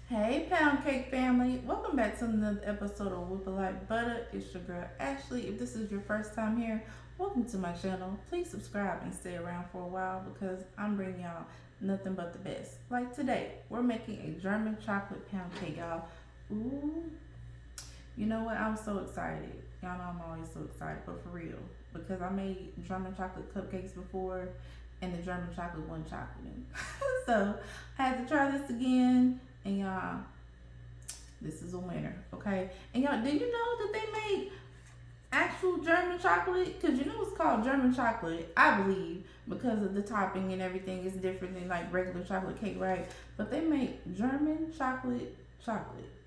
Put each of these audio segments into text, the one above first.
Hey, Pound Cake family! Welcome back to another episode of Whip It Like Butter. It's your girl Ashley. If this is your first time here, welcome to my channel. Please subscribe and stay around for a while because I'm bringing y'all nothing but the best. Like today, we're making a German chocolate pound cake, y'all. Ooh, you know what? I'm so excited. Y'all know I'm always so excited, but for real, because I made German chocolate cupcakes before, and the German chocolate wasn't chocolate. So I had to try this again, and y'all, this is a winner, okay? And y'all, did you know that they make actual German chocolate? Because you know it's called German chocolate, I believe, because of the topping and everything is different than like regular chocolate cake, right? But they make German chocolate,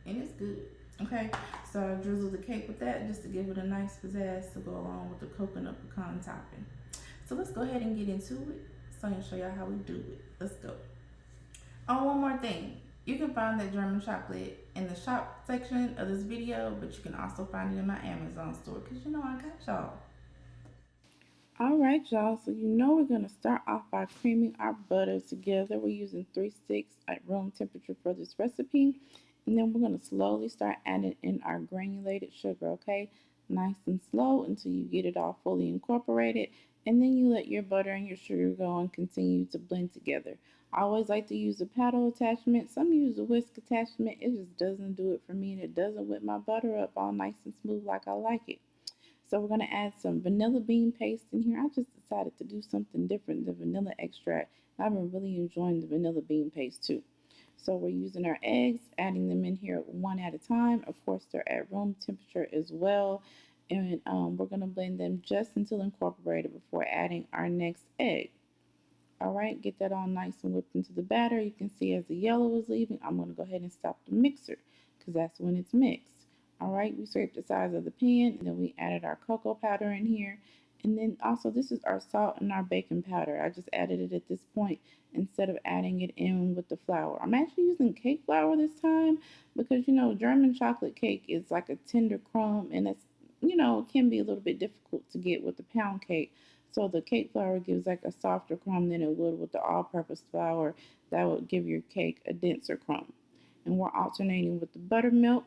and it's good. Okay, so I drizzled the cake with that just to give it a nice pizzazz to go along with the coconut pecan topping. So let's go ahead and get into it. So I'm gonna show y'all how we do it. Let's go. Oh, one more thing. You can find that German chocolate in the shop section of this video, but you can also find it in my Amazon store because you know I got y'all. All right, y'all. So you know we're going to start off by creaming our butter together. We're using 3/6 at room temperature for this recipe. And then we're going to slowly start adding in our granulated sugar, okay? Nice and slow until you get it all fully incorporated. And then you let your butter and your sugar go and continue to blend together. I always like to use a paddle attachment. Some use a whisk attachment. It just doesn't do it for me, and it doesn't whip my butter up all nice and smooth like I like it. So we're going to add some vanilla bean paste in here. I just decided to do something different than vanilla extract. I've been really enjoying the vanilla bean paste too. So we're using our eggs, adding them in here one at a time. Of course, they're at room temperature as well. And we're going to blend them just until incorporated before adding our next egg. All right, get that all nice and whipped into the batter. You can see as the yellow is leaving, I'm going to go ahead and stop the mixer because that's when it's mixed. All right, we scraped the sides of the pan and then we added our cocoa powder in here. And then also this is our salt and our baking powder. I just added it at this point instead of adding it in with the flour. I'm actually using cake flour this time because you know German chocolate cake is like a tender crumb and it's it can be a little bit difficult to get with the pound cake. So the cake flour gives like a softer crumb than it would with the all-purpose flour that would give your cake a denser crumb. And we're alternating with the buttermilk.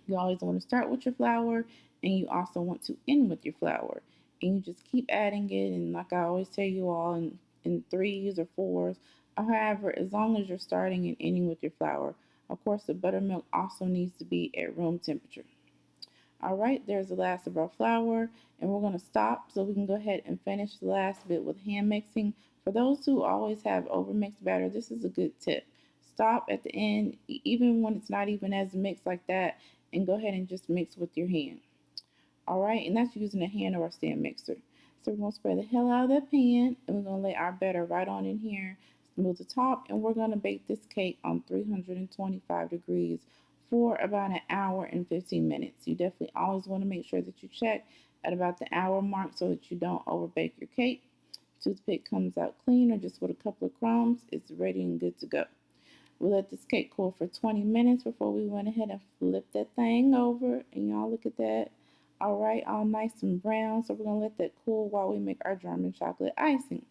You always want to start with your flour and you also want to end with your flour. And you just keep adding it and like I always tell you all in threes or fours. However, as long as you're starting and ending with your flour. Of course the buttermilk also needs to be at room temperature. All right, there's the last of our flour, and we're going to stop so we can go ahead and finish the last bit with hand mixing. For those who always have overmixed batter, this is a good tip. Stop at the end, even when it's not even as mixed like that, and go ahead and just mix with your hand. All right, and that's using a hand or a stand mixer. So we're going to spread the hell out of that pan, and we're going to lay our batter right on in here, smooth the top, and we're going to bake this cake on 325 degrees for about an hour and 15 minutes. You definitely always want to make sure that you check at about the hour mark so that you don't overbake your cake. Toothpick comes out clean or just with a couple of crumbs, it's ready and good to go. We let this cake cool for 20 minutes before we went ahead and flipped that thing over. And y'all look at that. All right, all nice and brown. So we're going to let that cool while we make our German chocolate icing.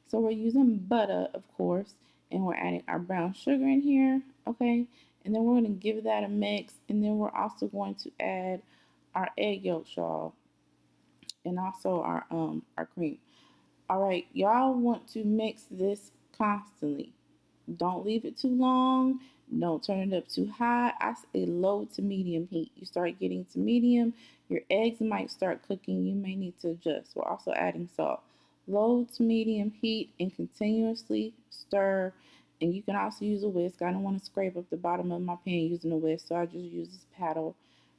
So we're using butter, of course, and we're adding our brown sugar in here, okay? And then we're going to give that a mix. And then we're also going to add our egg yolks, y'all, and also our cream. All right, y'all want to mix this constantly. Don't leave it too long. Don't turn it up too high. I say low to medium heat. You start getting to medium, your eggs might start cooking. You may need to adjust. We're also adding salt. Low to medium heat and continuously stir. And you can also use a whisk. I don't want to scrape up the bottom of my pan using a whisk, so I just use this paddle.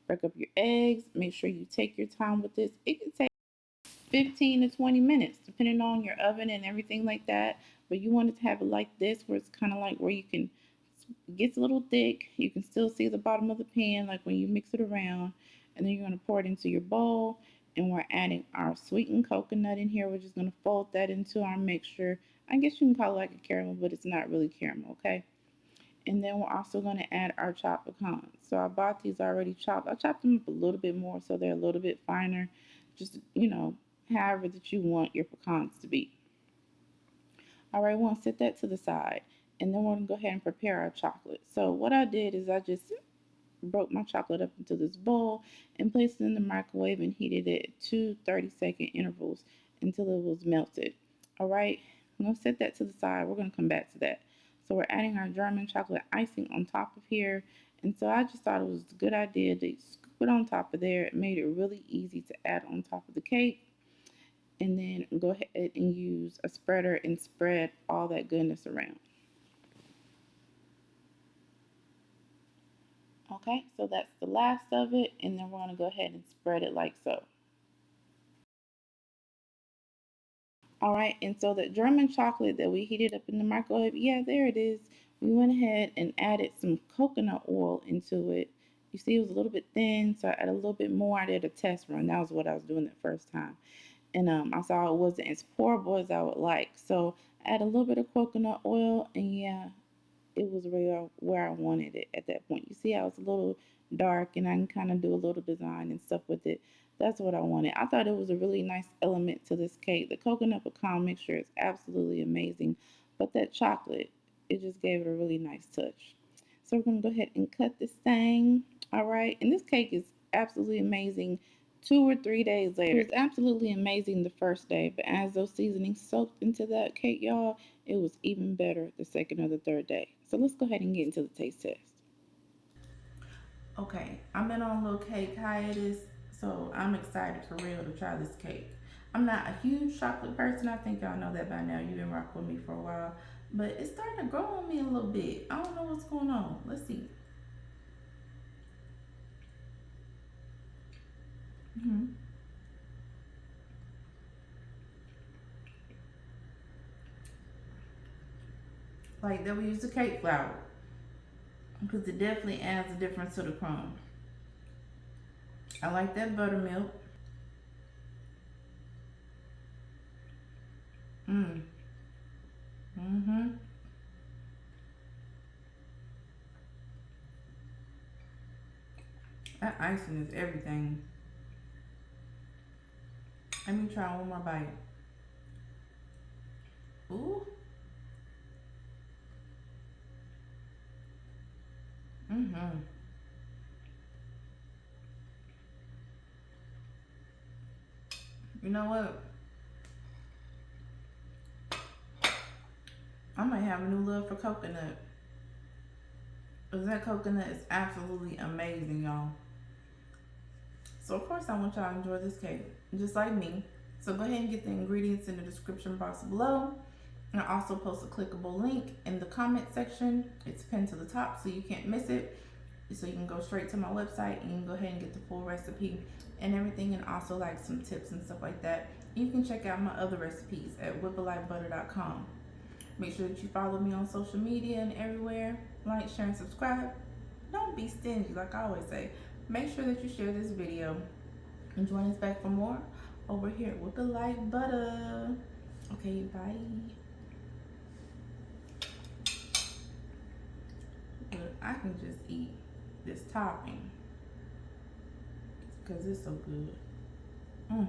Break up your eggs. Make sure you take your time with this. It can take 15 to 20 minutes, depending on your oven and everything like that. But you want it to have it like this, where it's kind of like where you can, it gets a little thick. You can still see the bottom of the pan, like when you mix it around. And then you're going to pour it into your bowl. And we're adding our sweetened coconut in here. We're just going to fold that into our mixture. I guess you can call it like a caramel, but it's not really caramel, okay? And then we're also going to add our chopped pecans. So I bought these already chopped. I chopped them up a little bit more so they're a little bit finer. Just, however that you want your pecans to be. All right, we'll set that to the side. And then we're going to go ahead and prepare our chocolate. So what I did is I just broke my chocolate up into this bowl and placed it in the microwave and heated it at 2 30-second intervals until it was melted. All right, I'm going to set that to the side. We're going to come back to that. So we're adding our German chocolate icing on top of here. And so I just thought it was a good idea to scoop it on top of there. It made it really easy to add on top of the cake. And then go ahead and use a spreader and spread all that goodness around. Okay, so that's the last of it, and then we're going to go ahead and spread it like so. All right, and so the German chocolate that we heated up in the microwave, yeah, there it is. We went ahead and added some coconut oil into it. You see, it was a little bit thin, so I added a little bit more. I did a test run. That was what I was doing the first time. And I saw it wasn't as pourable as I would like. So I added a little bit of coconut oil, and yeah, it was where I wanted it at that point. You see how it's a little dark and I can kind of do a little design and stuff with it. That's what I wanted. I thought it was a really nice element to this cake. The coconut pecan mixture is absolutely amazing, but that chocolate, it just gave it a really nice touch. So we're going to go ahead and cut this thing. All right. And this cake is absolutely amazing 2 or 3 days later. It was absolutely amazing the first day, but as those seasonings soaked into that cake, y'all, it was even better the second or the third day. So let's go ahead and get into the taste test. Okay, I've been on a little cake hiatus, so I'm excited for real to try this cake. I'm not a huge chocolate person. I think y'all know that by now. You've been rocking with me for a while, but it's starting to grow on me a little bit. I don't know what's going on. Let's see. hmm Like that, we use the cake flour because it definitely adds a difference to the crumb. I like that buttermilk. Mm. Mm-hmm. That icing is everything. Let me try one more bite. Ooh. Mm-hmm. You know what? I might have a new love for coconut. Because that coconut is absolutely amazing, y'all. So, of course, I want y'all to enjoy this cake, just like me. So, go ahead and get the ingredients in the description box below. And I also post a clickable link in the comment section. It's pinned to the top so you can't miss it. So, you can go straight to my website and you can go ahead and get the full recipe and everything, and also like some tips and stuff like that. You can check out my other recipes at whippalightbutter.com. Make sure that you follow me on social media and everywhere. Like, share, and subscribe. Don't be stingy, like I always say. Make sure that you share this video and join us back for more over here with the light butter. Okay, bye. But I can just eat this topping because it's so good.